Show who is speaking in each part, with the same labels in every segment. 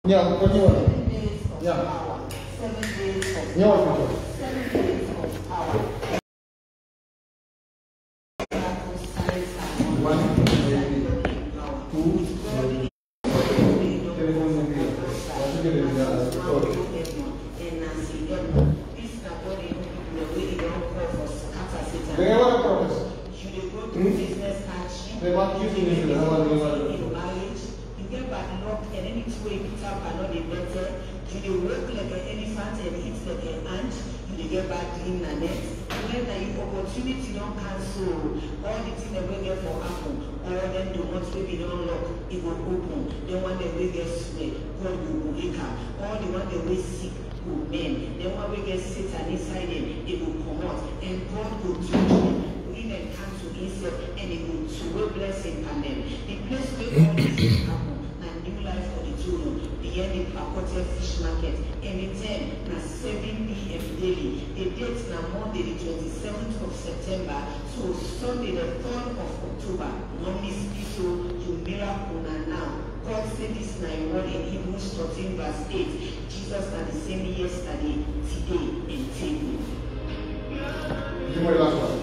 Speaker 1: Yeah, what do you want?
Speaker 2: 7 days of
Speaker 1: Yeah.
Speaker 2: power. 7 days of
Speaker 1: Yeah, what
Speaker 2: power.
Speaker 1: do you want?
Speaker 2: 7 days of power.
Speaker 1: One, two, they have a promise. They want you to listen.
Speaker 2: In marriage, you get bad luck and any two way put up and not the better. You dey work like an elephant and eat like an ant. You dey get bad dream and net. When the opportunity don't cancel, all the things that we get for happen, all them do not maybe don't lock, it will open. Then one day we get sweat, God will wake up. All the one that we sick will mend. Then one we get Satan inside them, it will come out. And God will do it. And cancel himself and it will to a blessing and them. The place where all this will happen and new life for the children, the end of Pakote Fish Market, anytime na 7 p.m. daily. The date na Monday the 27th of September, so Sunday the 3rd of October. No miss people, you miracle now. God said this na a word in Hebrews 13 verse 8. Jesus na the same yesterday, today, and today.
Speaker 1: Give me the last one.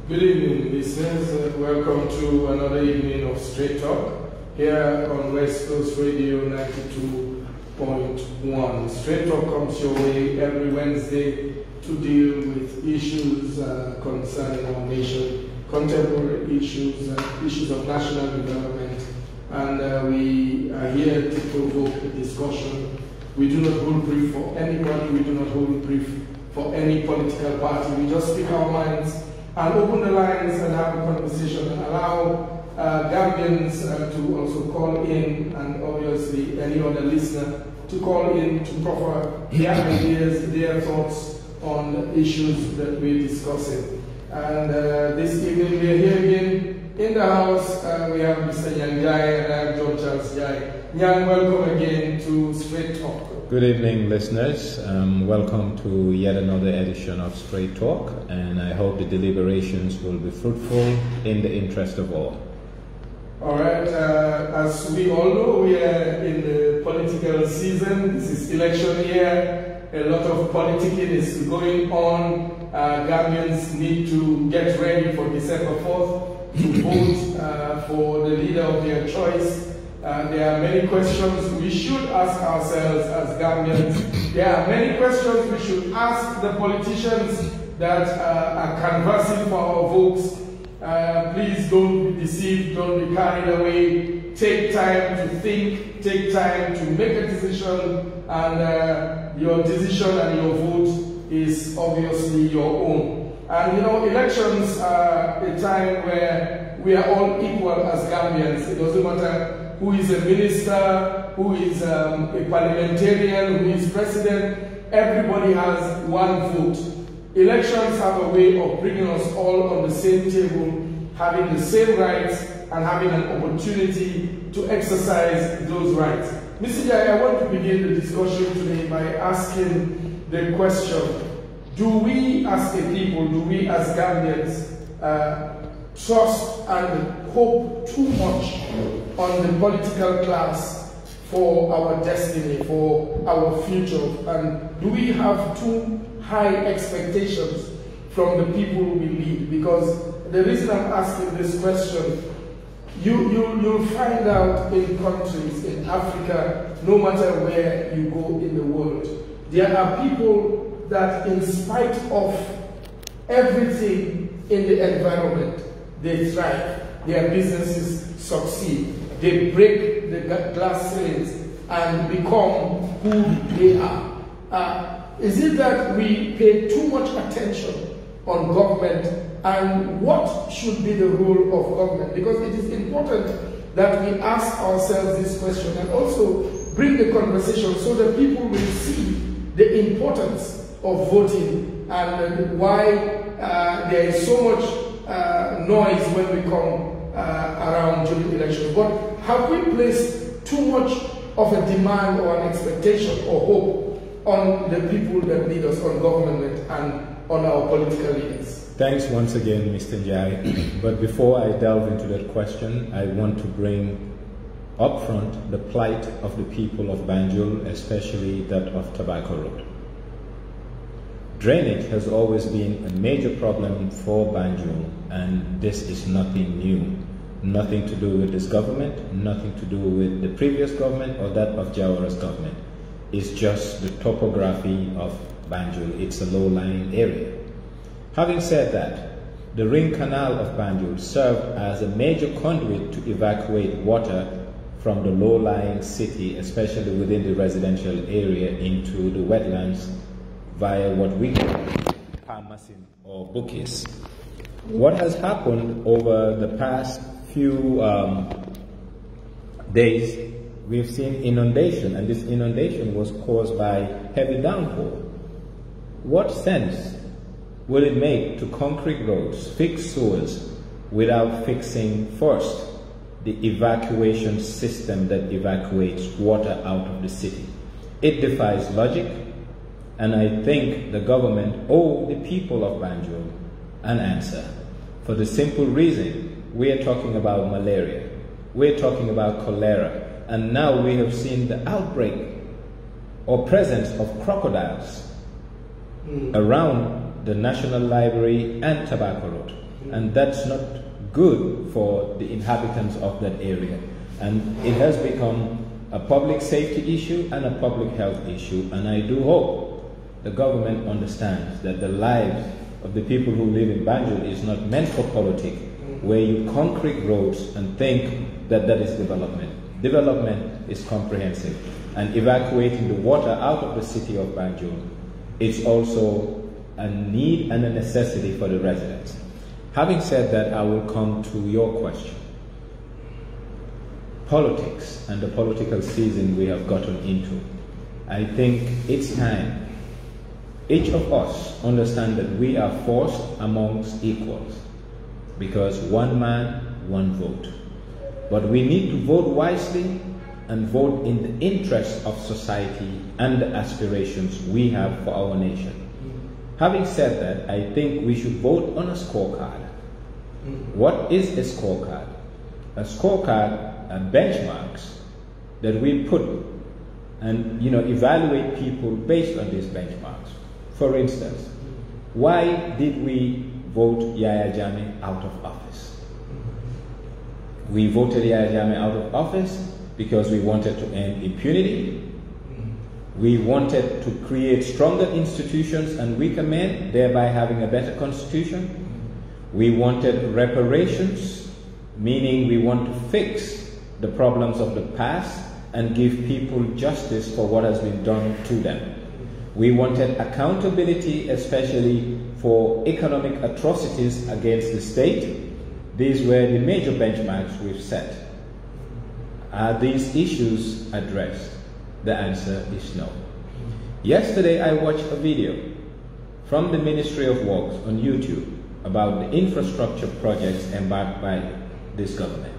Speaker 3: Good evening, listeners. Welcome to another evening of Straight Talk here on West Coast Radio 92.1. Straight Talk comes your way every Wednesday to deal with issues concerning our nation, contemporary issues, issues of national development, and we are here to provoke a discussion. We do not hold brief for anybody, we do not hold brief for any political party. We just speak our minds and open the lines and have a conversation and allow Gambians to also call in, and obviously any other listener to call in to proffer their ideas, their thoughts on the issues that we're discussing. And this evening we are here again in the house. We have Mr. NJIE and I am John Charles NJIE. Nyang, welcome again to Straight Talk.
Speaker 4: Good evening, listeners. Welcome to yet another edition of Straight Talk, and I hope the deliberations will be fruitful in the interest of all.
Speaker 3: All right, as we all know, we are in the political season. This is election year. A lot of politicking is going on. Gambians need to get ready for December 4th to vote for the leader of their choice. There are many questions we should ask ourselves as Gambians. There are many questions we should ask the politicians that are canvassing for our votes. Please don't be deceived, don't be carried away. Take time to think, take time to make a decision, and your decision and your vote is obviously your own. And you know, elections are a time where we are all equal as Gambians. It doesn't matter who is a minister, who is a parliamentarian, who is president. Everybody has one vote. Elections have a way of bringing us all on the same table, having the same rights, and having an opportunity to exercise those rights. Mr. Jai, I want to begin the discussion today by asking the question, do we as a people, do we as Gambians trust and hope too much on the political class for our destiny, for our future? And do we have too high expectations from the people we lead? Because the reason I'm asking this question, you'll find out in countries in Africa, no matter where you go in the world, there are people that in spite of everything in the environment, they thrive, their businesses succeed, they break the glass ceilings and become who they are. Is it that we pay too much attention on government, and what should be the role of government? Because it is important that we ask ourselves this question and also bring the conversation so that people will see the importance of voting and why there is so much noise when we come around during elections. But have we placed too much of a demand or an expectation or hope on the people that lead us, on government and on our political leaders?
Speaker 4: Thanks once again, Mr. NJIE. But before I delve into that question, I want to bring up front the plight of the people of Banjul, especially that of Tobacco Road. Drainage has always been a major problem for Banjul, and this is nothing new. Nothing to do with this government, nothing to do with the previous government or that of Jawara's government. It's just the topography of Banjul. It's a low-lying area. Having said that, the Ring Canal of Banjul served as a major conduit to evacuate water from the low-lying city, especially within the residential area, into the wetlands via what we call Parmasim or Bukis. What has happened over the past few days, we've seen inundation, and this inundation was caused by heavy downpour. What sense will it make to concrete roads, fix sewers, without fixing first the evacuation system that evacuates water out of the city? It defies logic, and I think the government owe the people of Banjul an answer, for the simple reason we are talking about malaria, we're talking about cholera, and now we have seen the outbreak or presence of crocodiles around the National Library and Tobacco Road. And that's not good for the inhabitants of that area. And it has become a public safety issue and a public health issue. And I do hope the government understands that the lives of the people who live in Banjul is not meant for politics, where you concrete roads and think that that is development. Development is comprehensive. And evacuating the water out of the city of Banjul, it's also a need and a necessity for the residents. Having said that, I will come to your question. Politics and the political season we have gotten into. I think it's time each of us understand that we are forced amongst equals, because one man, one vote. But we need to vote wisely and vote in the interest of society and the aspirations we have for our nation. Having said that, I think we should vote on a scorecard. What is a scorecard? A scorecard are benchmarks that we put and evaluate people based on these benchmarks. For instance, why did we vote Yahya Jammeh out of office? We voted Yahya Jammeh out of office because we wanted to end impunity. We wanted to create stronger institutions and weaker men, thereby having a better constitution. We wanted reparations, meaning we want to fix the problems of the past and give people justice for what has been done to them. We wanted accountability, especially for economic atrocities against the state. These were the major benchmarks we've set. Are these issues addressed? The answer is no. Yesterday I watched a video from the Ministry of Works on YouTube about the infrastructure projects embarked by this government.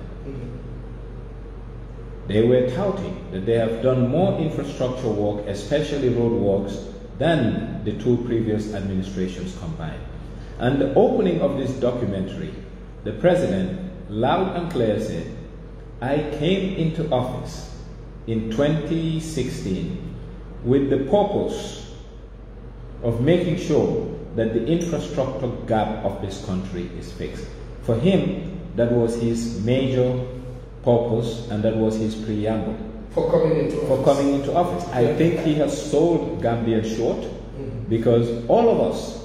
Speaker 4: They were touting that they have done more infrastructure work, especially road works, than the two previous administrations combined. And the opening of this documentary, the president loud and clear said, "I came into office in 2016 with the purpose of making sure that the infrastructure gap of this country is fixed." For him, that was his major purpose, and that was his preamble.
Speaker 3: For coming into office. I think he has sold Gambia short, because all of us,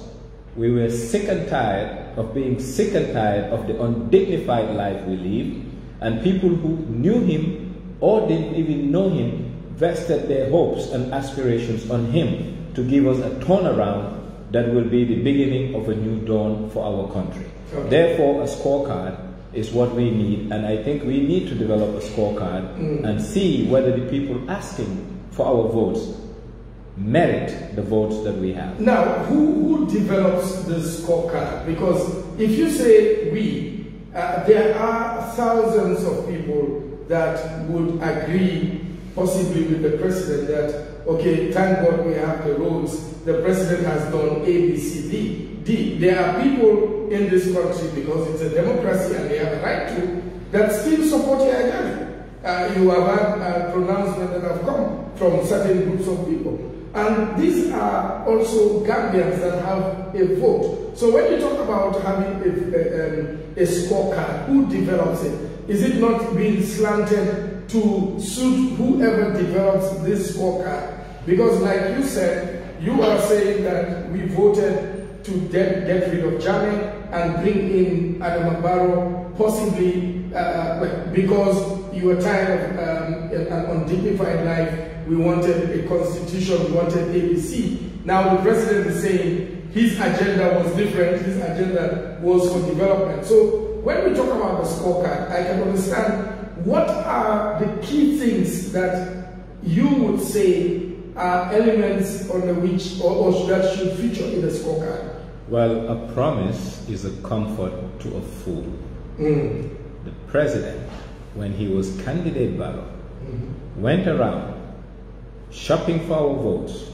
Speaker 3: we were sick and tired of being sick and tired of the undignified life we live, and people who knew him or didn't even know him vested their hopes and aspirations on him to give us a turnaround that will be the beginning of a new dawn for our country. Okay. Therefore, a scorecard is what we need, and I think we need to develop a scorecard and see whether the people asking for our votes merit the votes that we have. Now, who develops the scorecard? Because if you say we, there are thousands of people that would agree possibly with the president that, okay, thank God we have the roads, the president has done A, B, C, D. there are people in this country, because it's a democracy and they have a right to, that still support your agenda. You have had pronouncements that have come from certain groups of people. And these are also Gambians that have a vote. So when you talk about having a scorecard, who develops it? Is it not being slanted to suit whoever develops this scorecard? Because like you said, you are saying that we voted to get rid of Jammeh and bring in Adam Barrow, possibly because you were tired of an undignified life. We wanted a constitution, we wanted ABC. Now the president is saying his agenda was different, his agenda was for development. So when we talk about the scorecard, I can understand what are the key things that you would say are elements on which or that should feature in the scorecard.
Speaker 4: Well, a promise is a comfort to a fool. The president, when he was candidate Barrow, went around shopping for our votes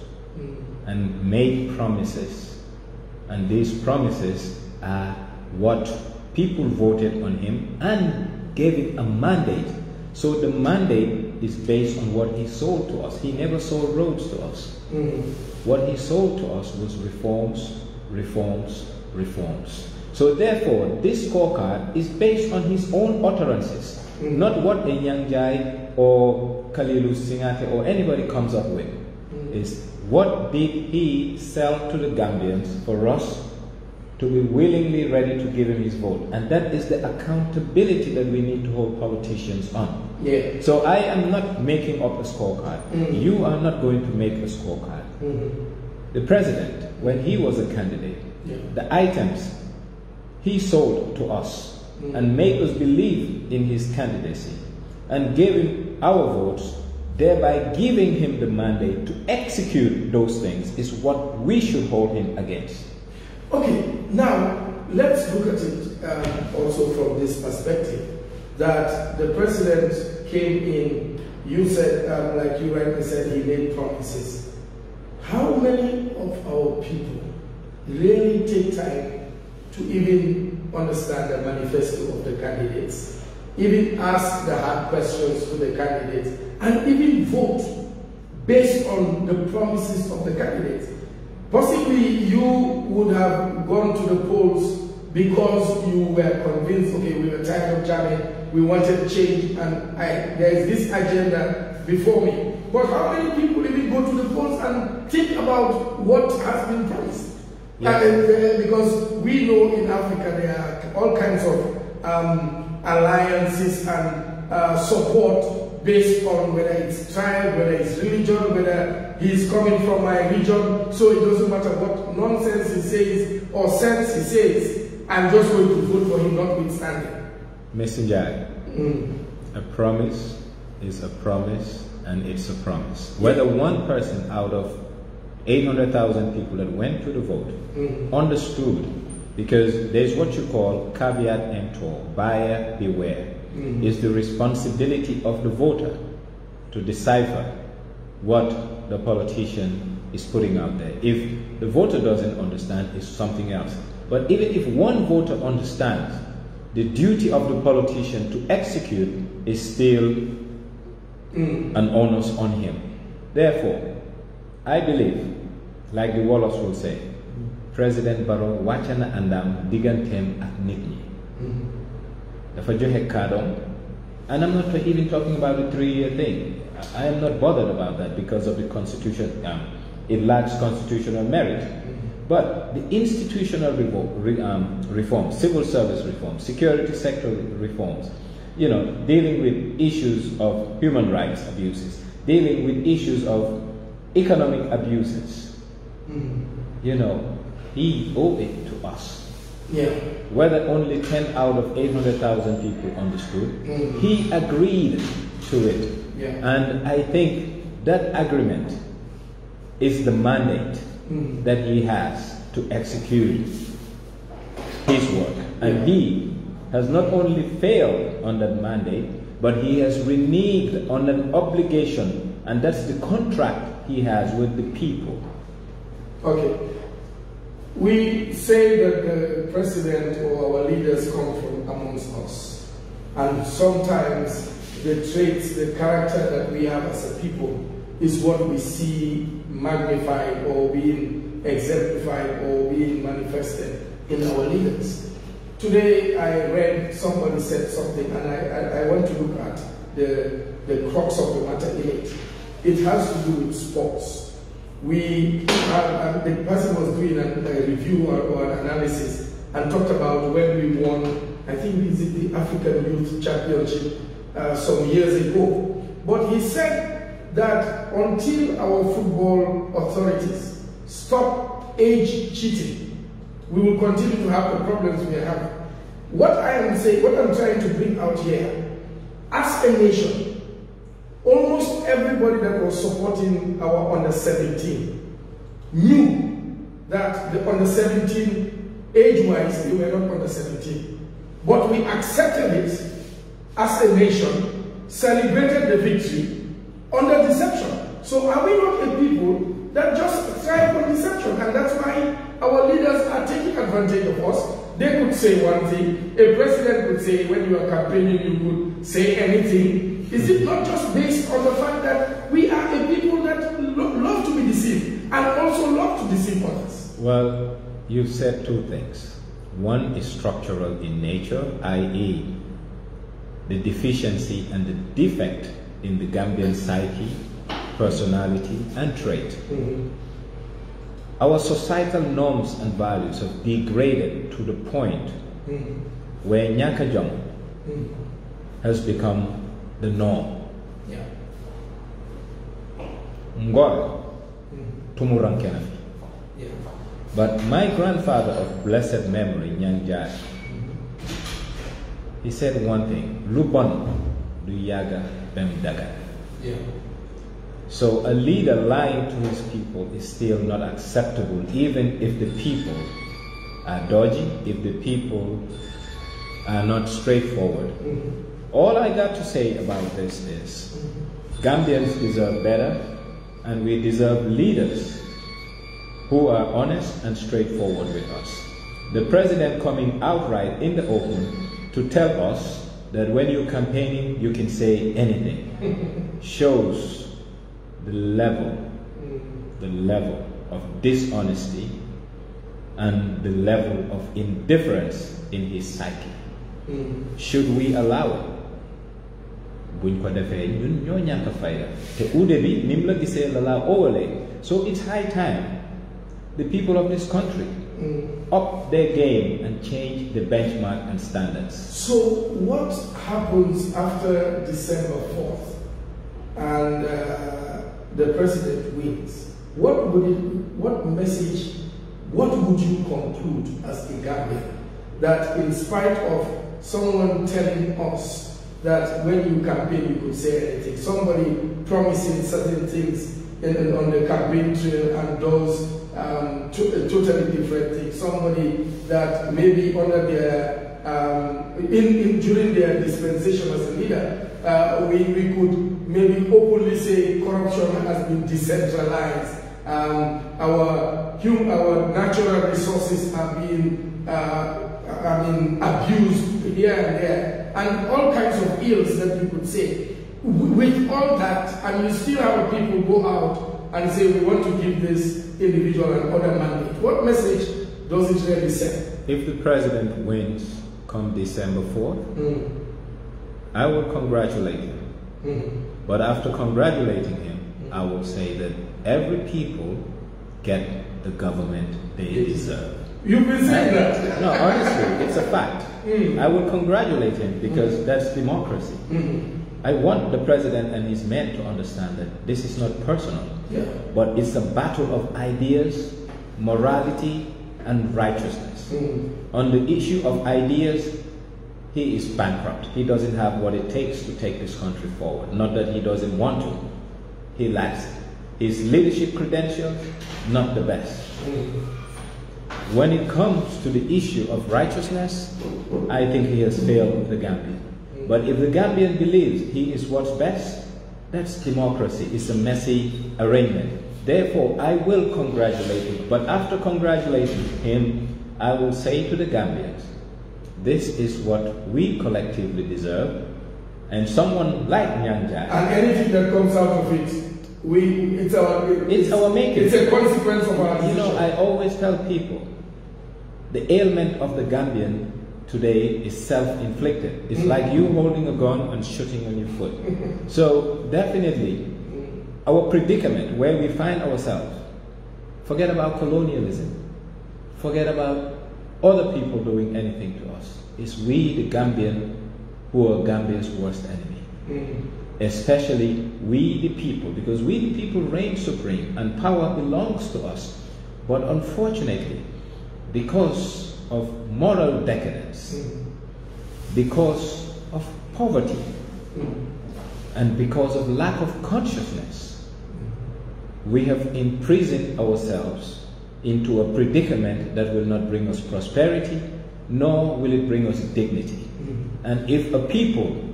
Speaker 4: and made promises. And these promises are what people voted on him and gave him a mandate. So the mandate is based on what he sold to us. He never sold roads to us. What he sold to us was reforms, reforms, reforms. So therefore, this scorecard is based on his own utterances, not what NYANG or Kalilu Singate or anybody comes up with. Is what did he sell to the Gambians for us to be willingly ready to give him his vote? And that is the accountability that we need to hold politicians on.
Speaker 3: Yeah.
Speaker 4: So I am not making up a scorecard. You are not going to make a scorecard. The president, when he was a candidate, the items he sold to us and made us believe in his candidacy and gave him our votes, thereby giving him the mandate to execute those things, is what we should hold him against.
Speaker 3: Okay, now let's look at it also from this perspective, that the president came in, you said, like you rightly said, he made promises. How many of our people really take time to even understand the manifesto of the candidates, even ask the hard questions to the candidates, and even vote based on the promises of the candidates? Possibly you would have gone to the polls because you were convinced, okay, we were tired of Jammeh, we wanted change, and there is this agenda before me. But how many people even go to the polls and think about what has been promised? Because we know in Africa there are all kinds of alliances and support based on whether it's tribe, whether it's religion, whether he's coming from my region. So it doesn't matter what nonsense he says or sense he says, I'm just going to vote for him notwithstanding.
Speaker 4: Messenger, a promise is a promise, and it's a promise. Whether one person out of 800,000 people that went to the vote understood, because there's what you call caveat emptor, buyer beware. Is the responsibility of the voter to decipher what the politician is putting out there. If the voter doesn't understand, it's something else. But even if one voter understands, the duty of the politician to execute is still an onus on him. Therefore, I believe, like the Wallace will say, President Barrow wachana andam digantem ak nit ñi. Dafa joxe kàddoom, and I'm not even talking about the 3-year thing. I am not bothered about that because of the constitution. It lacks constitutional merit. But the institutional reforms, civil service reforms, security sector reforms, you know, dealing with issues of human rights abuses, dealing with issues of economic abuses, you know, he owed it to us.
Speaker 3: Yeah.
Speaker 4: Whether only 10 out of 800,000 people understood, he agreed to it.
Speaker 3: Yeah.
Speaker 4: And I think that agreement is the mandate that he has to execute his work. And he has not only failed on that mandate, but he has reneged on an obligation, and that's the contract he has with the people.
Speaker 3: Okay. We say that the president or our leaders come from amongst us. And sometimes the traits, the character that we have as a people is what we see magnified or being exemplified or being manifested in our leaders. Today I read somebody said something, and I want to look at the crux of the matter in it. It has to do with sports. The person was doing a review or an analysis and talked about when we won, I think this is the African Youth Championship some years ago. But he said that until our football authorities stop age cheating, we will continue to have the problems we are having. What I'm trying to bring out here, as a nation, almost everybody that was supporting our under-17 knew that the under-17, age-wise, they were not under-17. But we accepted it as a nation, celebrated the victory under deception. So are we not a people that just thrive on deception? And that's why our leaders are taking advantage of us. They could say one thing, a president could say when you are campaigning you could say anything. Is it not just based on the fact that we are a people that love to be deceived and also love to deceive others?
Speaker 4: Well, you've said two things. One is structural in nature, i.e. the deficiency and the defect in the Gambian psyche, personality and trait.
Speaker 3: Mm-hmm.
Speaker 4: Our societal norms and values have degraded to the point where Nyakajong has become the norm.
Speaker 3: Yeah.
Speaker 4: Ngor, Tumurankenafi.
Speaker 3: Yeah.
Speaker 4: But my grandfather of blessed memory, NYANG, he said one thing, Lubon du yaga bemdaga.
Speaker 3: Yeah.
Speaker 4: So a leader lying to his people is still not acceptable, even if the people are dodgy, if the people are not straightforward. All I got to say about this is Gambians deserve better, and we deserve leaders who are honest and straightforward with us. The president coming outright in the open to tell us that when you're campaigning you can say anything shows the level of dishonesty and the level of indifference in his psyche. Should we allow it? So it's high time the people of this country up their game and change the benchmark and standards.
Speaker 3: So what happens after December 4th and the president wins? What message, what would you conclude as a Gambian? That in spite of someone telling us that when you campaign you could say anything, somebody promising certain things on the campaign trail and does totally different things, somebody that maybe under their during their dispensation as a leader, we could maybe openly say corruption has been decentralized, our natural resources are being abused here and there, and all kinds of ills that you could say. With all that, and you still have people go out and say we want to give this individual and other mandate. What message does it really send?
Speaker 4: If the president wins come December 4th, I will congratulate him. But after congratulating him, I will say that every people get the government they deserve.
Speaker 3: You've been saying that.
Speaker 4: No, honestly, it's a fact. I will congratulate him because that's democracy. I want the president and his men to understand that this is not personal, but it's a battle of ideas, morality, and righteousness. On the issue of ideas, he is bankrupt. He doesn't have what it takes to take this country forward. Not that he doesn't want to. He lacks it. His leadership credentials, not the best. When it comes to the issue of righteousness, I think he has failed the Gambian. But if the Gambian believes he is what's best, that's democracy. It's a messy arrangement. Therefore, I will congratulate him. But after congratulating him, I will say to the Gambians, this is what we collectively deserve. And someone like NYANG,
Speaker 3: and anything that comes out of it, it's our making. It's a consequence of our decision.
Speaker 4: You know, I always tell people, the ailment of the Gambian today is self-inflicted. It's like you holding a gun and shooting on your foot. So definitely, our predicament, where we find ourselves, forget about colonialism, forget about other people doing anything to us. It's we, the Gambian, who are Gambia's worst enemy. Especially we, the people, because we, the people, reign supreme and power belongs to us. But unfortunately, because of moral decadence, because of poverty, and because of lack of consciousness, we have imprisoned ourselves into a predicament that will not bring us prosperity, nor will it bring us dignity. And if a people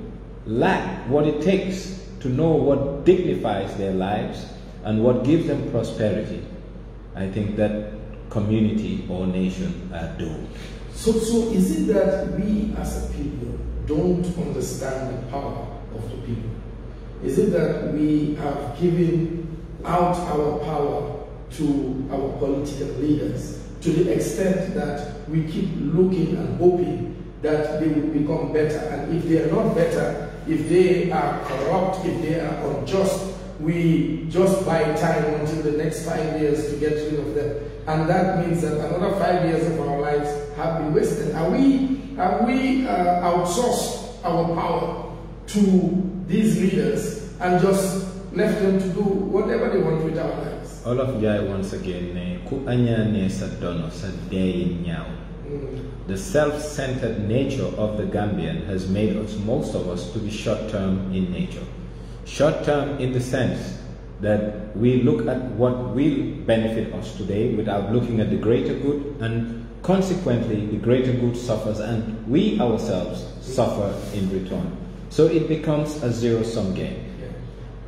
Speaker 4: lack what it takes to know what dignifies their lives and what gives them prosperity, I think that community or nation are doomed.
Speaker 3: So is it that we as a people don't understand the power of the people? Is it that we have given out our power to our political leaders to the extent that we keep looking and hoping that they will become better, and if they are not better, if they are corrupt, if they are unjust, we just buy time until the next 5 years to get rid of them, and that means that another 5 years of our lives have been wasted. Have we outsourced our power to these leaders and just left them to do whatever they want with our lives?
Speaker 4: All of Jai once again, ku anya ne sa dono sa day nyao. The self-centered nature of the Gambian has made us, most of us, to be short-term in nature. Short-term in the sense that we look at what will benefit us today without looking at the greater good, and consequently the greater good suffers and we ourselves suffer in return. So it becomes a zero-sum game.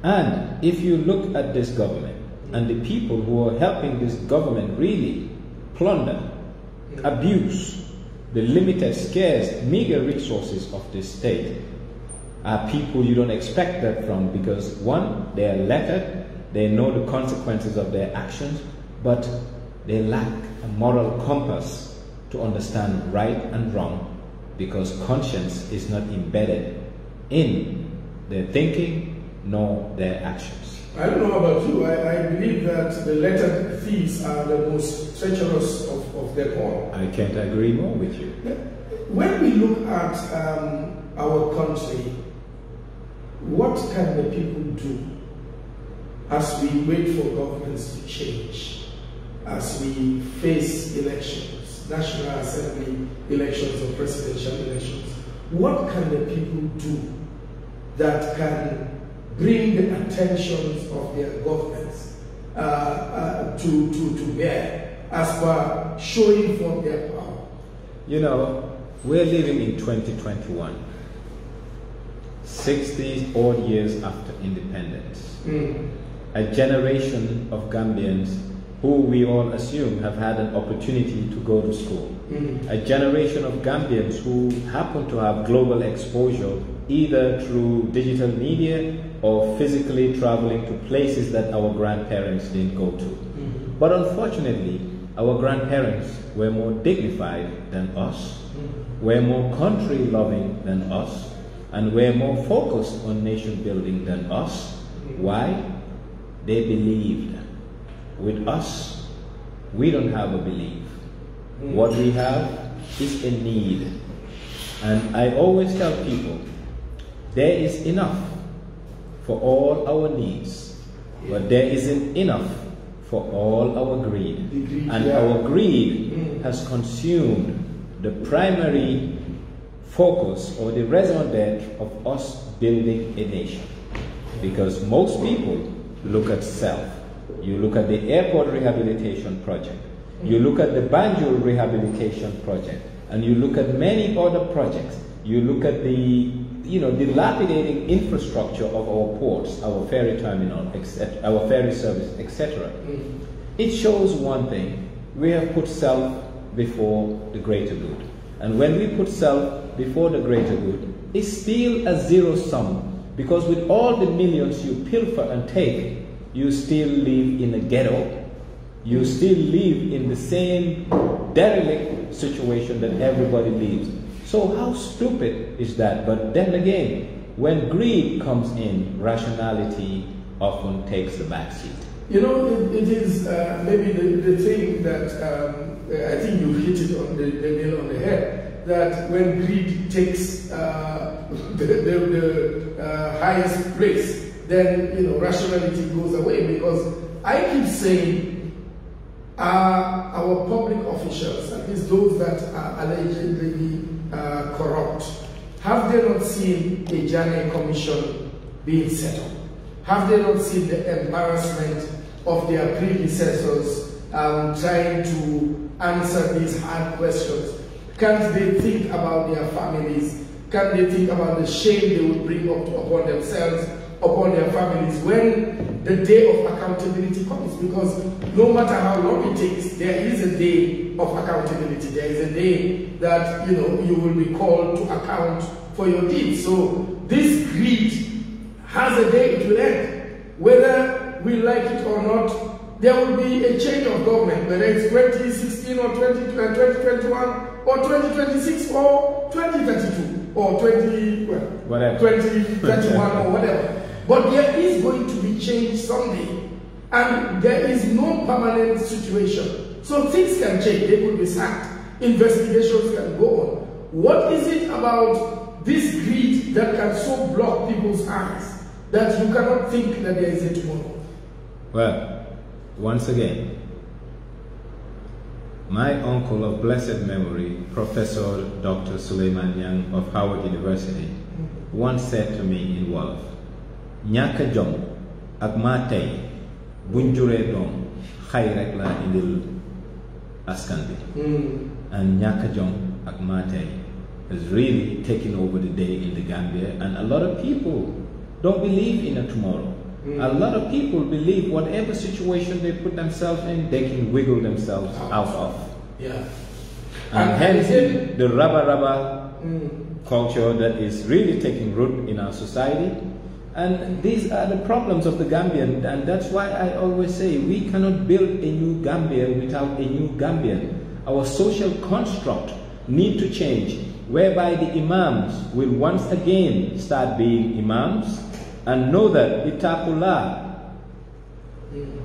Speaker 4: And if you look at this government and the people who are helping this government really plunder, abuse the limited, scarce, meager resources of this state, are people you don't expect that from, because one, they are lettered, they know the consequences of their actions, but they lack a moral compass to understand right and wrong, because conscience is not embedded in their thinking nor their actions.
Speaker 3: I don't know about you, I believe that the lettered thieves are the most treacherous of them all.
Speaker 4: I can't agree more with you.
Speaker 3: When we look at our country, what can the people do as we wait for governments to change, as we face elections, National Assembly elections or presidential elections? What can the people do that can bring the attentions of their governments to bear as per showing forth their power?
Speaker 4: You know, we're living in 2021, 60 odd years after independence. A generation of Gambians who we all assume have had an opportunity to go to school. A generation of Gambians who happen to have global exposure either through digital media or physically traveling to places that our grandparents didn't go to. But unfortunately, our grandparents were more dignified than us, were more country-loving than us, and were more focused on nation building than us. Why? They believed. With us, we don't have a belief. What we have is a need. And I always tell people, there is enough for all our needs, but there isn't enough for all our greed. And our greed has consumed the primary focus or the raison d'etre of us building a nation. Because most people look at self. You look at the airport rehabilitation project, you look at the Banjul rehabilitation project, and you look at many other projects. You look at the dilapidating infrastructure of our ports, our ferry terminal, our ferry service, etc. It shows one thing: we have put self before the greater good. And when we put self before the greater good, it's still a zero sum, because with all the millions you pilfer and take, you still live in a ghetto. You still live in the same derelict situation that everybody lives. So how stupid is that? But then again, when greed comes in, rationality often takes the backseat.
Speaker 3: You know, it is maybe the thing that I think you hit it on the nail on the head, that when greed takes the highest place, then rationality goes away. Because I keep saying, our public officials, at least those that are allegedly corrupt, have they not seen a Janneh commission being set up? Have they not seen the embarrassment of their predecessors trying to answer these hard questions? Can't they think about their families? Can't they think about the shame they would bring upon themselves, upon their families, when the day of accountability comes? Because no matter how long it takes, there is a day of accountability. There is a day that you will be called to account for your deeds. So this greed has a day it will end. Whether we like it or not, there will be a change of government, whether it's 2016 or 2021 or 2026 or 2032 or 2031 or whatever. But there is going to be change someday, and there is no permanent situation. So things can change. They could be sacked. Investigations can go on. What is it about this greed that can so block people's eyes that you cannot think that there is a tomorrow?
Speaker 4: Well, once again, my uncle of blessed memory, Professor Dr. Suleiman Yang of Howard University, once said to me in Wolof, ñàkk jom ak maa tey buñ juree doom xay rek la indil askan bi. And ñàkk jom ak maa tey has really taken over the day in the Gambia, and a lot of people don't believe in a tomorrow. A lot of people believe whatever situation they put themselves in, they can wiggle themselves out of.
Speaker 3: Yeah.
Speaker 4: And hence the rubber culture that is really taking root in our society. And these are the problems of the Gambian, and that's why I always say we cannot build a new Gambia without a new Gambian. Our social construct need to change, whereby the imams will once again start being imams and know that Itaqullah,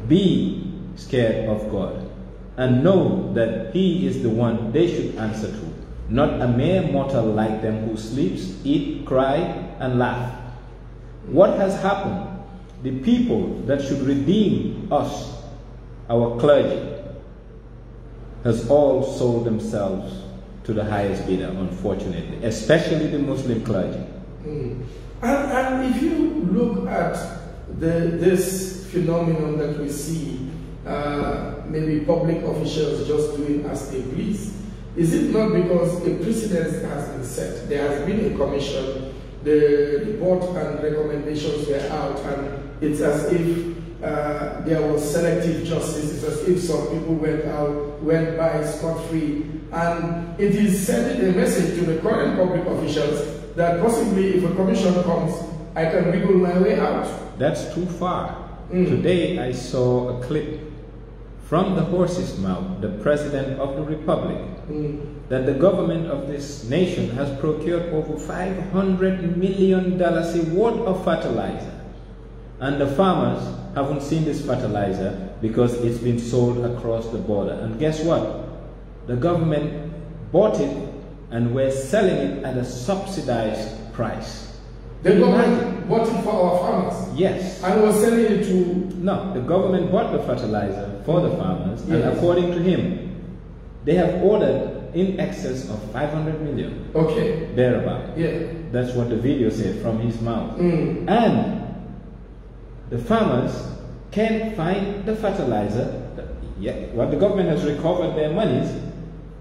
Speaker 4: be scared of God, and know that He is the one they should answer to, not a mere mortal like them who sleeps, eat, cry, and laugh. What has happened? The people that should redeem us, our clergy, has all sold themselves to the highest bidder, unfortunately, especially the Muslim clergy.
Speaker 3: And if you look at this phenomenon that we see, maybe public officials just doing as they please, is it not because a precedent has been set? There has been a commission, the report and recommendations were out, and it's as if there was selective justice. It's as if some people went by scot-free, and it is sending a message to the current public officials that possibly if a commission comes, I can wiggle my way out.
Speaker 4: That's too far. Today I saw a clip from the horse's mouth, the President of the Republic, that the government of this nation has procured over $500 million worth of fertilizer. And the farmers haven't seen this fertilizer because it's been sold across the border. And guess what? The government bought it and we're selling it at a subsidized price.
Speaker 3: The government bought it for our farmers?
Speaker 4: Yes.
Speaker 3: And was selling it to...
Speaker 4: No, the government bought the fertilizer for the farmers, and according to him, they have ordered in excess of 500 million.
Speaker 3: Okay.
Speaker 4: Thereabout.
Speaker 3: Yeah.
Speaker 4: That's what the video said from his mouth. And the farmers can't find the fertilizer. What the government has recovered their monies,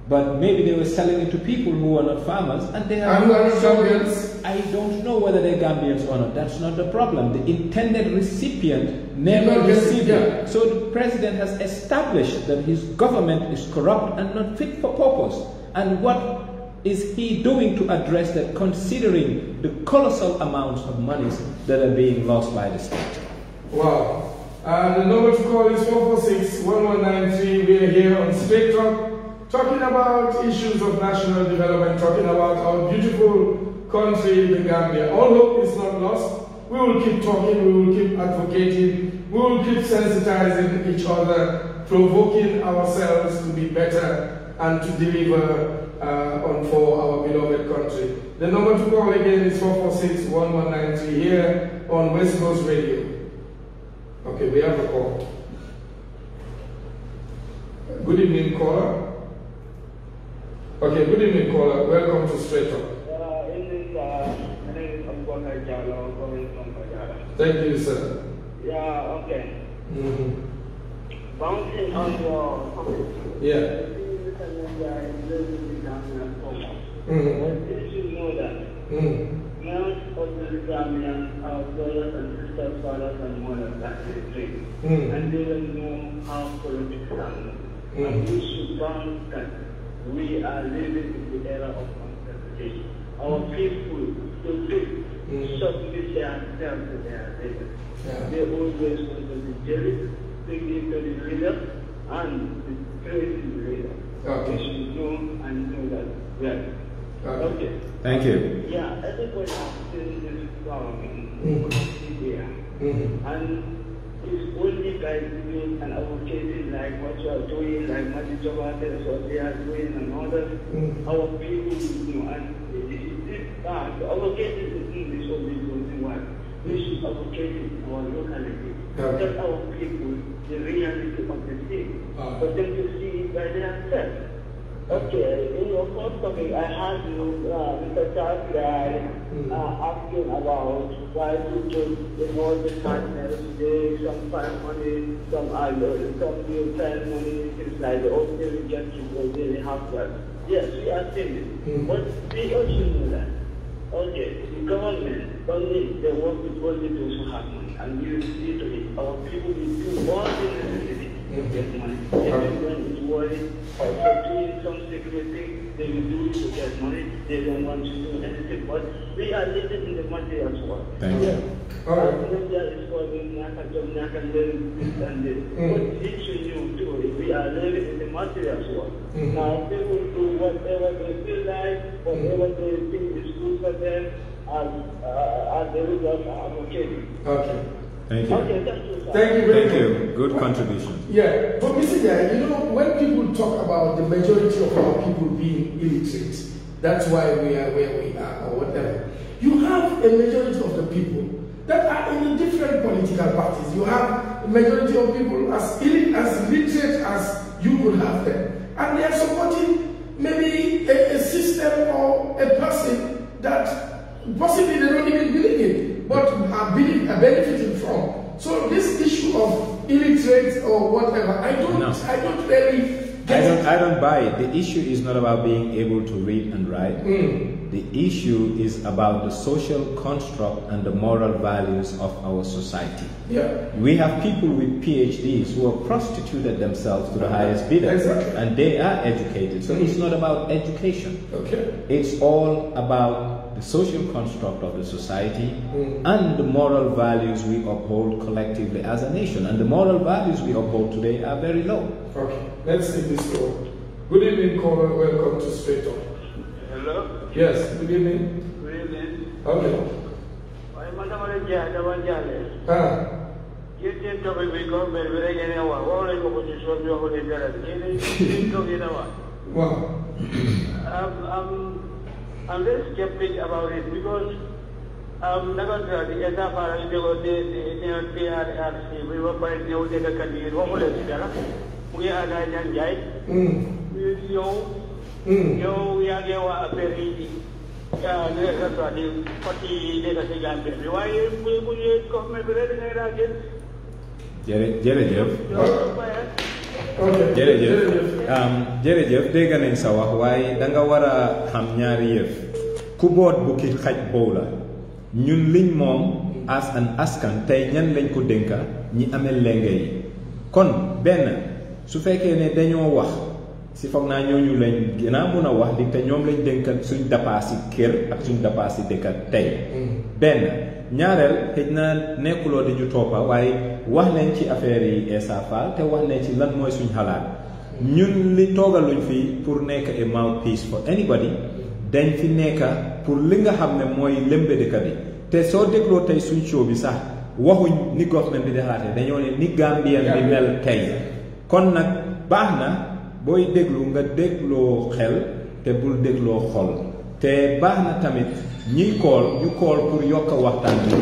Speaker 4: But maybe they were selling it to people who were not farmers, and they are
Speaker 3: Gambians.
Speaker 4: I don't know whether they're Gambians or not. That's not the problem. The intended recipient never received it. So the president has established that his government is corrupt and not fit for purpose. And what is he doing to address that, considering the colossal amounts of monies that are being lost by the state?
Speaker 3: Wow. The number to call is 446-1193. We are here on Straight Talk, talking about issues of national development, talking about our beautiful country, the Gambia. All hope is not lost. We will keep talking, we will keep advocating, we will keep sensitizing each other, provoking ourselves to be better and to deliver for our beloved country. The number to call again is 446-1193 here on West Coast Radio. Okay, we have a call. Good evening, caller. Okay, good evening, caller. Welcome to Straight Talk. Thank you, sir.
Speaker 5: Yeah, okay. Bouncing on your topic.
Speaker 3: Yeah.
Speaker 5: But you should know that most of the Gambians are brothers and sisters, fathers and mothers that they drink. And they don't know how politics are. And we should bounce that we are living in the era of uncertainty. Our people to live suddenly themselves to their leaders. They always want to be jealous, thinking to the leader and praising the leader.
Speaker 3: Okay.
Speaker 5: We should know and know that. Yeah. Okay.
Speaker 4: Thank you.
Speaker 5: Yeah, everybody has seen this government in India. And it's only by doing and advocating like what you are doing, like Majijoba, what they are doing and others, our people will know. And this bad. Advocating is English only only one. We should advocate in our locality. Tell our people the reality of the thing. For them to see it by themselves. Okay, in your first topic, I had you, Mr. Charles, asking about why people in all the partners, some find money, some will find money, things like that. Okay, we get to really have that. Yes, we are seeing it. But we also know that. Okay, the government, only they work with only those who have money. And we will see to it. Our people will do all the necessity to get money. Everyone is worried. Also doing some security, they will do it to get money. They don't want to do anything. But we are living in the material world.
Speaker 4: Thank you.
Speaker 3: All right.
Speaker 5: India is calling Nyaka and this and this. But it should you do it. We are living in the material world. Now people do whatever they feel like, whatever they think is good for them, as the result are advocating.
Speaker 3: Okay.
Speaker 4: Thank you.
Speaker 5: Okay, thank you, sir.
Speaker 3: Thank you very much.
Speaker 4: Thank you. Good contribution.
Speaker 3: Yeah, but Mr. Jai, you know, when people talk about the majority of our people being illiterate, that's why we are where we are or whatever. You have a majority of the people that are in the different political parties. You have a majority of people as literate as you could have them. And they are supporting maybe a system or a person that possibly they don't even believe in, but are benefiting from. So this issue of illiterate or whatever, I don't really get it.
Speaker 4: I don't buy it. The issue is not about being able to read and write. The issue is about the social construct and the moral values of our society.
Speaker 3: Yeah.
Speaker 4: We have people with PhDs who have prostituted themselves to the highest bidder, and they are educated. So it's not about education.
Speaker 3: Okay.
Speaker 4: It's all about the social construct of the society and the moral values we uphold collectively as a nation. And the moral values we uphold today are very low.
Speaker 3: Okay, let's take this call. Good evening, caller. Welcome to Straight Talk.
Speaker 5: Hello?
Speaker 3: Yes, good evening.
Speaker 5: Good evening.
Speaker 3: Okay.
Speaker 5: I'm Madam
Speaker 3: Ah.
Speaker 5: You didn't tell me we go, but we're going to go. All I go to show you what you
Speaker 3: Wow.
Speaker 5: I'm very skeptic about it because the SFR, the PRRC, we were by the old data country, we are NJIE. We are a very
Speaker 4: jërëjëf dégg nañ sa wax waaye da nga war a xam ñaari yëf ku boot bukki xaj boobu la ñun liñ moom as an askan tey ñan lañ ko dénka ñi amee lenge yi kon benn su fekkee ne dañoo wax si foog naa ñooñu lañ gën a mun a wax di te ñoom lañ dénka suñ dapaasi kër ak suñ dapaasi dëkka tey benn ñaareel xëj na nekkuloo di ñu toppa waaye wax nañ ci affaire yi Essa Faal te wax nañ ci lan mooy suñ xalaat ñun li toogaluñ fii pour nekk a mouthpiece for anybody dañ fi nekka pour li nga xam ne mooy lëmbe dëkk bi te soo dégloo tey suñ show bi sax waxuñ ni government bi di xalaatee dañoo ne ni Gambien bi mel tey kon nag baax na booy déglu nga dégloo xel te bul dégloo xol te baax na tamit ñiy kool ñu kool pour yokk waxtaan bi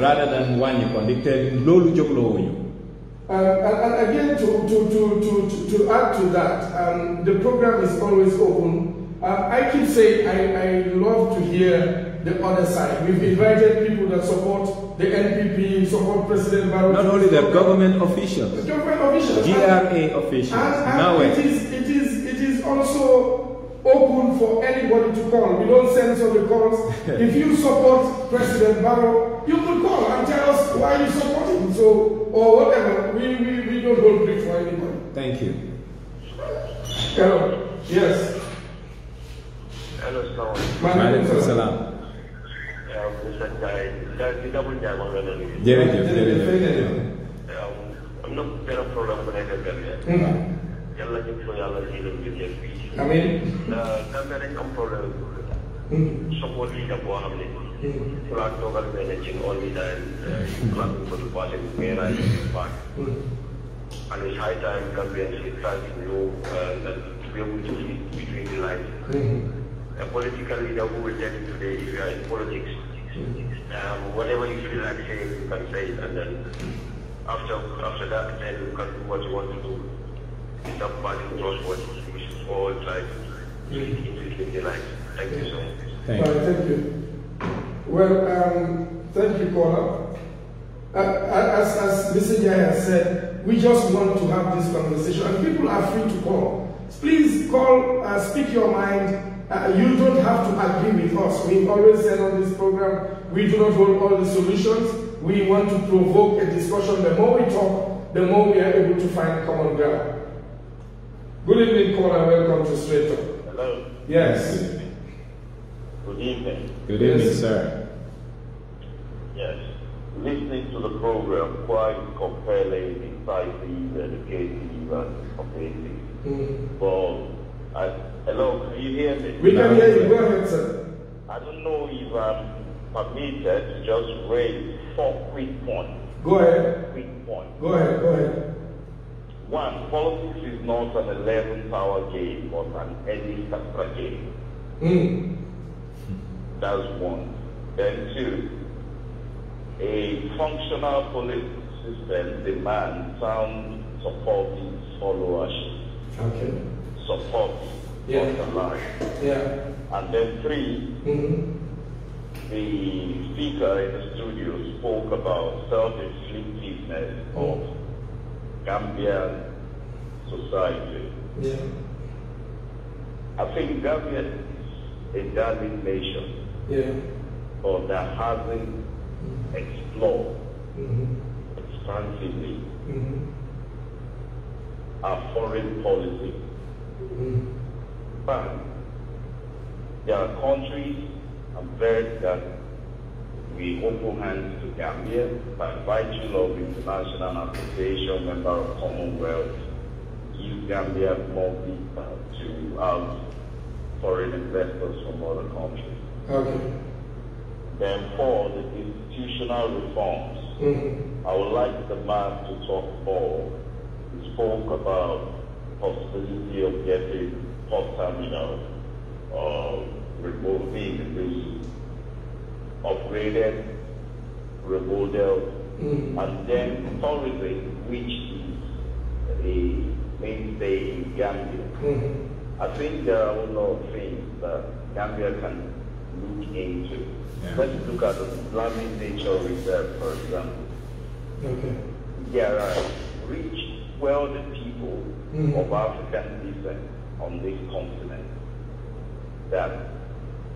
Speaker 4: rather than wàññi ko ndi te loolu jógloo wuñu.
Speaker 3: And again, to add to that, the program is always open. I keep saying I love to hear the other side. We've invited people that support the NPP, support President Barrow.
Speaker 4: Not only that, government officials, GRA officials.
Speaker 3: And it is also open for anybody to call. We don't censor the calls. If you support President Barrow, you could call and tell us why you support him. So, or whatever. We don't hold grief for anybody.
Speaker 4: Thank you.
Speaker 3: Hello. Yes.
Speaker 5: Hello, sir.
Speaker 4: Maaleykum salaam.
Speaker 5: I'm not going to program for that. Yalla ñu ko yalla ci leen jël fi
Speaker 3: amin
Speaker 5: da dañ am problème support yi da bo xamné la togal ben ci all the time plan for the party mera yi back and it's high time Gambians should try to know that to be able to read between the lines a political leader who will tell you today if you are in politics whatever you feel like saying you can say it and then after that then you can do what you want to do. Somebody knows what we should all try to into the life. Thank you so much.
Speaker 3: Thank you. Well, thank you, caller. As Mr. NJIE has said, we just want to have this conversation, and people are free to call. Please call, speak your mind. You don't have to agree with us. We always said on this program, we do not hold all the solutions. We want to provoke a discussion. The more we talk, the more we are able to find common ground. Good evening, caller. Welcome to Straight Talk.
Speaker 5: Hello.
Speaker 3: Yes.
Speaker 5: Good evening.
Speaker 4: Good evening, sir.
Speaker 5: Yes. Listening to the program, quite compelling, incisive, educative, and amazing. But, hello, can you hear me?
Speaker 3: We can hear you. Go ahead, sir.
Speaker 5: I don't know if I'm permitted to just raise 4 quick points.
Speaker 3: Go ahead.
Speaker 5: Quick points.
Speaker 3: Go ahead. Go ahead.
Speaker 5: One, politics is not an 11th-hour game, but an early starter game. That's one. Then two, a functional political system demands sound supportive followership.
Speaker 3: Okay.
Speaker 5: Support, not the line.
Speaker 3: Yeah.
Speaker 5: And then three, the speaker in the studio spoke about self-inflictedness of Gambian society.
Speaker 3: Yeah.
Speaker 5: I think Gambia is a darling nation, but that hasn't explored expansively our foreign policy. But there are countries and birds that we open hands to Gambia by virtue of international association, member of Commonwealth, use Gambia more to have foreign investors from other countries. Okay. Then for the institutional reforms, I would like the man to talk more. He spoke about the possibility of getting port terminal, removing the upgraded, remodeled, and then tourism, which is a mainstay in Gambia. I think there are a lot of things that Gambia can look into. Let's look at the Islamic Nature Reserve, for example. There are rich, wealthy people people of African descent on this continent that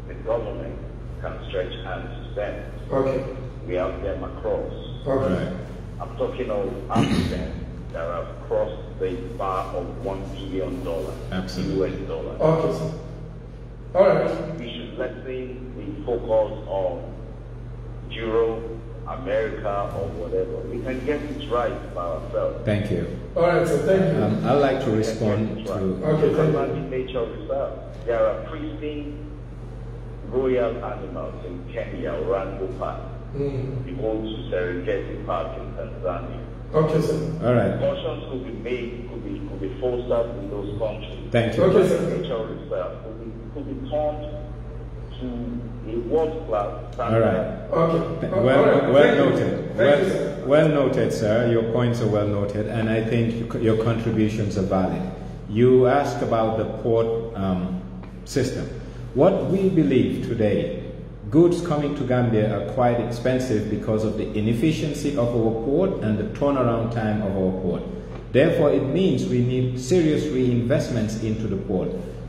Speaker 5: the government can stretch hands to them.
Speaker 3: Okay.
Speaker 5: We have them across.
Speaker 3: Okay.
Speaker 5: I'm talking of Africans that have crossed the bar of $1 billion
Speaker 4: Absolutely.
Speaker 5: US dollars.
Speaker 3: Okay, sir. All right.
Speaker 5: We should lessen the focus on Europe, America, or whatever. We can get it right by ourselves.
Speaker 4: Thank you.
Speaker 3: All right, sir. Thank you.
Speaker 4: I'd like to respond to...
Speaker 3: Okay, thank you.
Speaker 5: In nature reserve, there are pristine royal animals in Kenya, Orango Park. We go to Serengeti Park in Tanzania.
Speaker 3: Okay, sir.
Speaker 4: All right.
Speaker 5: Cautions could be made, could be fostered in those countries.
Speaker 4: Thank you.
Speaker 3: Okay, sir.
Speaker 5: Nature reserve could be turned to a world-class standard.
Speaker 4: All right.
Speaker 3: Okay.
Speaker 4: Well noted.
Speaker 3: Thank you, sir.
Speaker 4: Well noted, sir. Your points are well noted, and I think your contributions are valid. You asked about the port system. What we believe today, goods coming to Gambia are quite expensive because of the inefficiency of our port and the turnaround time of our port. Therefore, it means we need serious reinvestments into the port.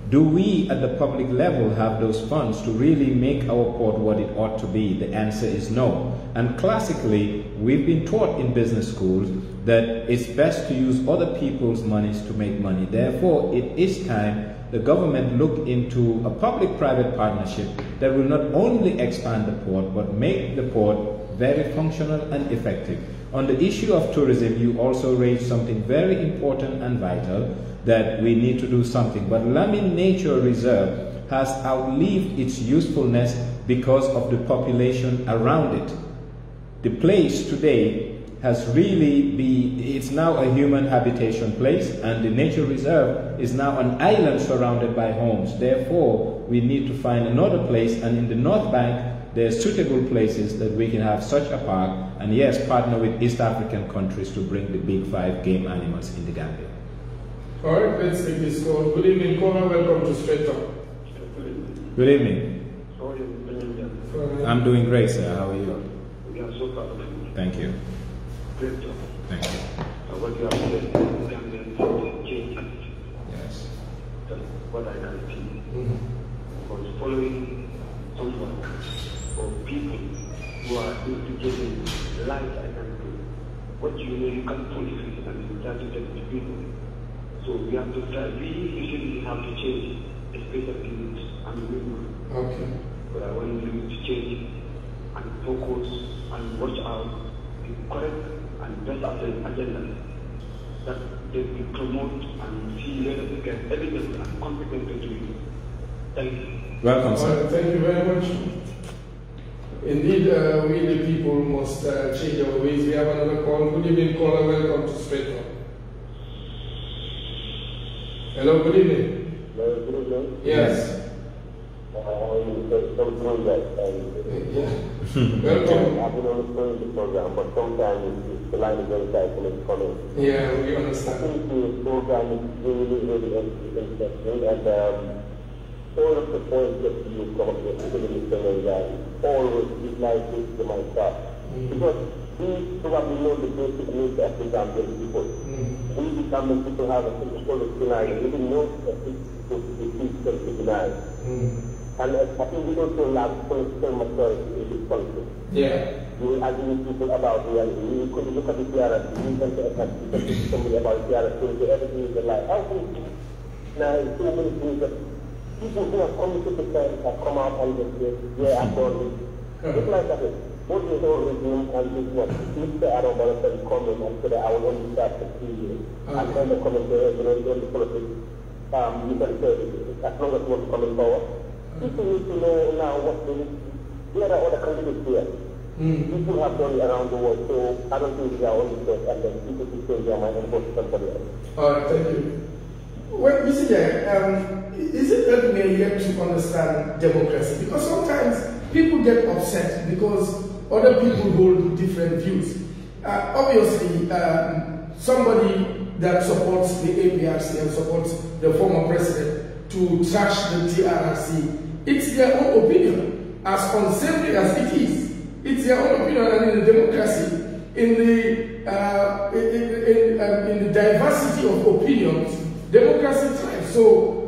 Speaker 4: Do we at the public level have those funds to really make our port what it ought to be? The answer is no. And classically, we've been taught in business schools that it's best to use other people's monies to make money. Therefore, it is time the government look into a public-private partnership that will not only expand the port, but make the port very functional and effective. On the issue of tourism, you also raised something very important and vital, that we need to do something. But Lamin Nature Reserve has outlived its usefulness because of the population around it. The place today has really it's now a human habitation place, and the nature reserve is now an island surrounded by homes. Therefore, we need to find another place, and in the North Bank, there are suitable places that we can have such a park, and yes, partner with East African countries to bring the big 5 game animals in the Gambia.
Speaker 3: All right, let's take this call. Good evening, caller. Welcome to Straight Talk.
Speaker 4: Good evening. I'm doing great, sir. How are you?
Speaker 5: We are so proud of you.
Speaker 4: Thank you.
Speaker 5: Great job.
Speaker 4: Thank you.
Speaker 5: What you have said, Gambian change.
Speaker 4: Yes.
Speaker 5: That's what I can see. Because following someone or people who are implicating life I can do. What you know you can fulfill and you try to get to people. So we have to try, we have to change, especially youth and women.
Speaker 3: Okay.
Speaker 5: But I want you to change and focus and watch out the correct and best agenda that they will promote and see whether they get evidence and competent to do it. Thank you.
Speaker 4: Welcome,
Speaker 3: All
Speaker 4: sir.
Speaker 3: right, thank you very much. Indeed, we the people must change our ways. We have another call. Good evening, caller. Welcome to Straight Talk. Hello, good evening.
Speaker 5: Good evening.
Speaker 3: Yes. Yeah. Welcome.
Speaker 5: I've been on the program, but sometimes the line is very tight when it's coming.
Speaker 3: Yeah, we
Speaker 5: I
Speaker 3: understand.
Speaker 5: think the program is really interesting, and all of the points that you come up with, even if always is like this to myself. Because we probably know the basic needs of the Gambian people. We become the people have a physical scenario. We didn't know that this is physical scenario. And I think we also lack political maturity in this country.
Speaker 3: Yeah.
Speaker 5: We will argue with people about reality. We could look at the TRS, we can say somebody about TRS, so everything is a lie. I think now so many things that people who have come to the side have come out and say, yeah, I've done this. It's like that. What the whole regime and this one, Mr. Arabella said, come in and said, I will only start for 3 years. And then the commentary, in the politics, you can say, as long as you want to come in power. People need to know now what there are other candidates here. People have done it around the world, so I don't think we are on the first, and then people will change their mind and go to somebody else.
Speaker 3: All right, thank you. Well, Mr. Jai, is it that we are yet to understand democracy? Because sometimes people get upset because other people hold different views. Obviously, somebody that supports the APRC and supports the former president to trash the TRRC, it's their own opinion, as unsavory as it is. It's their own opinion, and in the democracy, in the in the diversity of opinions, democracy thrives. So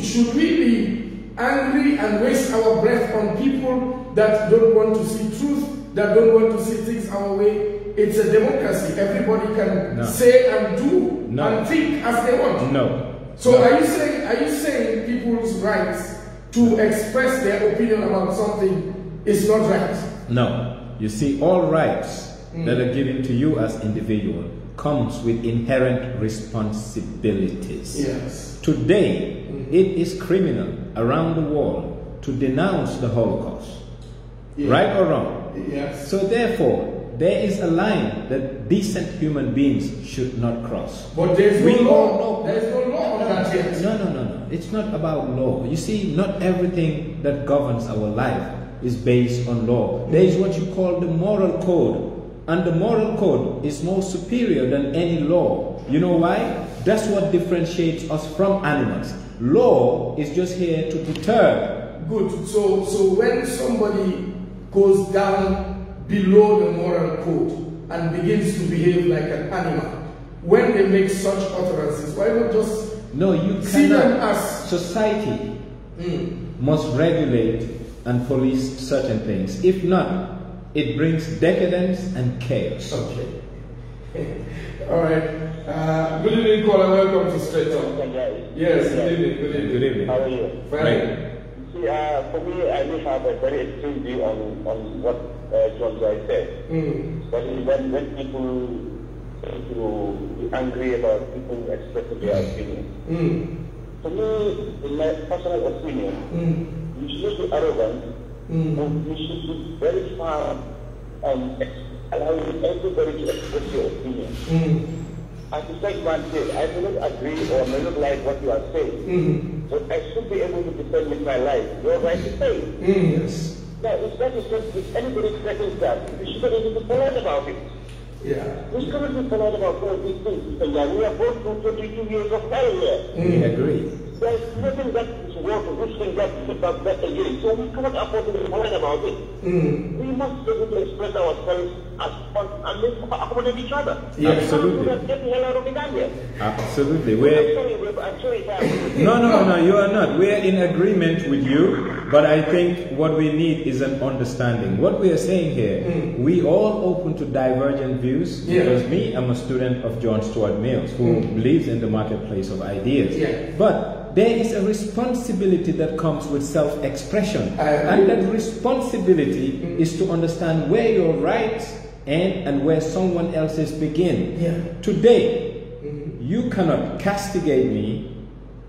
Speaker 3: should we be angry and waste our breath on people that don't want to see truth, that don't want to see things our way? It's a democracy. Everybody can say and do and think as they want.
Speaker 4: No.
Speaker 3: So are you saying people's rights to express their opinion about something is not right?
Speaker 4: No. You see, all rights that are given to you as individual comes with inherent responsibilities.
Speaker 3: Yes.
Speaker 4: Today, it is criminal around the world to denounce the Holocaust.
Speaker 3: Yeah.
Speaker 4: Right or wrong?
Speaker 3: Yes.
Speaker 4: So therefore, there is a line that decent human beings should not cross.
Speaker 3: But there's no law. There's no law on that yet.
Speaker 4: No. It's not about law. You see, not everything that governs our life is based on law. There is what you call the moral code. And the moral code is more superior than any law. You know why? That's what differentiates us from animals. Law is just here to deter.
Speaker 3: Good. So when somebody goes down below the moral code and begins to behave like an animal, when they make such utterances, why not just see them as
Speaker 4: society must regulate and police certain things. If not, it brings decadence and chaos.
Speaker 3: Okay. All right. Good evening, caller. Welcome to Straight Talk. Yes, good evening.
Speaker 4: Good evening.
Speaker 5: How are you?
Speaker 3: Fine.
Speaker 5: See, for me, I do have a very extreme view on what John Joy said. When people to be angry about people expressing their opinion. For me, in my personal opinion, you should not be arrogant. And you should be very far allowing everybody to express your opinion. As the segment said, I may not agree or may not like what you are saying, but I should be able to defend with my life your right to say.
Speaker 3: Yes.
Speaker 5: Now, if anybody threatens that, we should be able to polite about it.
Speaker 3: Yeah.
Speaker 5: We shouldn't be polite about all these things. We are both through 22 years of failure.
Speaker 4: We agree.
Speaker 5: There's nothing that is worth wishing that back again. So we cannot afford to be polite about it. We must be able to express ourselves as one and accommodate each other.
Speaker 4: Yeah, absolutely.
Speaker 5: Get the hell out of the Gambia.
Speaker 4: Absolutely.
Speaker 5: I'm sorry if I
Speaker 4: No, you are not. We're in agreement with you, but I think what we need is an understanding. What we are saying here, we all open to divergent views, because me, I'm a student of John Stuart Mills, who believes in the marketplace of ideas.
Speaker 3: Yeah.
Speaker 4: But there is a responsibility that comes with self-expression. And that responsibility is to understand where your rights end and where someone else's begin.
Speaker 3: Yeah.
Speaker 4: Today, you cannot castigate me.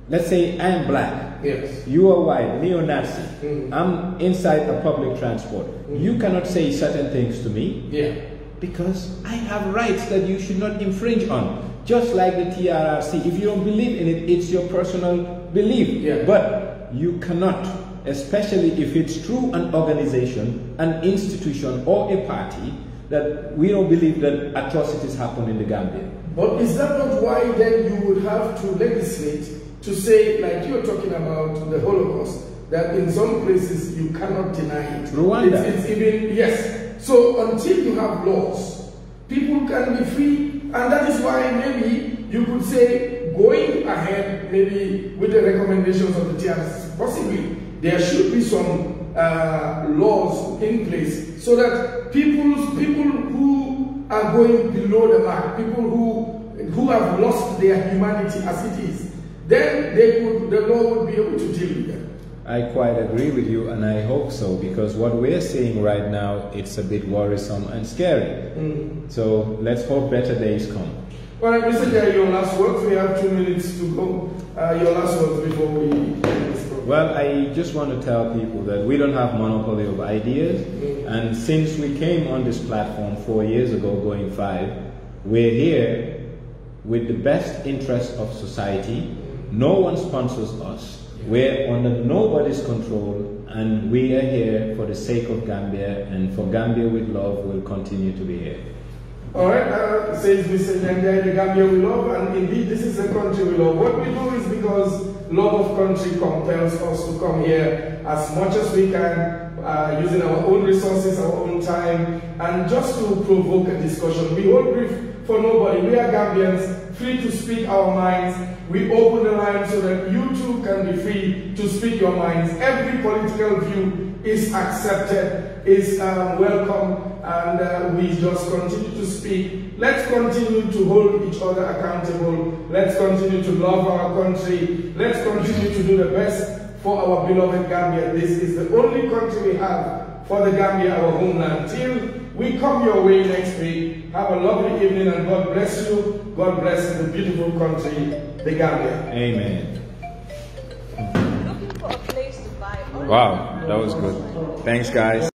Speaker 4: Let's say I am black.
Speaker 3: Yes.
Speaker 4: You are white, neo-Nazi. I'm inside a public transport. You cannot say certain things to me.
Speaker 3: Yeah.
Speaker 4: Because I have rights that you should not infringe on. Just like the TRRC. If you don't believe in it, it's your personal belief.
Speaker 3: Yeah.
Speaker 4: But you cannot, especially if it's through an organization, an institution, or a party, that we don't believe that atrocities happen in the Gambia.
Speaker 3: But is that not why then you would have to legislate to say, like you're talking about the Holocaust, that in some places you cannot deny it?
Speaker 4: Rwanda.
Speaker 3: It's even, yes. So until you have laws, people can be free, and that is why maybe you could say, going ahead maybe with the recommendations of the TRC, possibly there should be some laws in place so that people who are going below the mark, people who have lost their humanity as it is, then the law would be able to deal with them.
Speaker 4: I quite agree with you, and I hope so, because what we're seeing right now, it's a bit worrisome and scary. So let's hope better days come.
Speaker 3: All right, Mr. Jai, your last words. We have 2 minutes to go. Your last words before we end this program.
Speaker 4: Well, I just want to tell people that we don't have monopoly of ideas, and since we came on this platform 4 years ago, going 5, we're here with the best interest of society. No one sponsors us. We're under nobody's control, and we are here for the sake of Gambia, and for Gambia with love, we'll continue to be here.
Speaker 3: All right, says Mr. NJIE, the Gambia we love, and indeed this is the country we love. What we do is because love of country compels us to come here as much as we can, using our own resources, our own time, and just to provoke a discussion. We hold brief for nobody. We are Gambians, free to speak our minds. We open the line so that you too can be free to speak your minds. Every political view is accepted, is welcome, and we just continue to speak. Let's continue to hold each other accountable. Let's continue to love our country. Let's continue to do the best for our beloved Gambia. This is the only country we have for the Gambia, our homeland. Till we come your way next week, have a lovely evening and God bless you. God bless the beautiful country, the Gambia.
Speaker 4: Amen.
Speaker 2: Looking for a place to buy.
Speaker 4: Wow, that was good. Thanks, guys.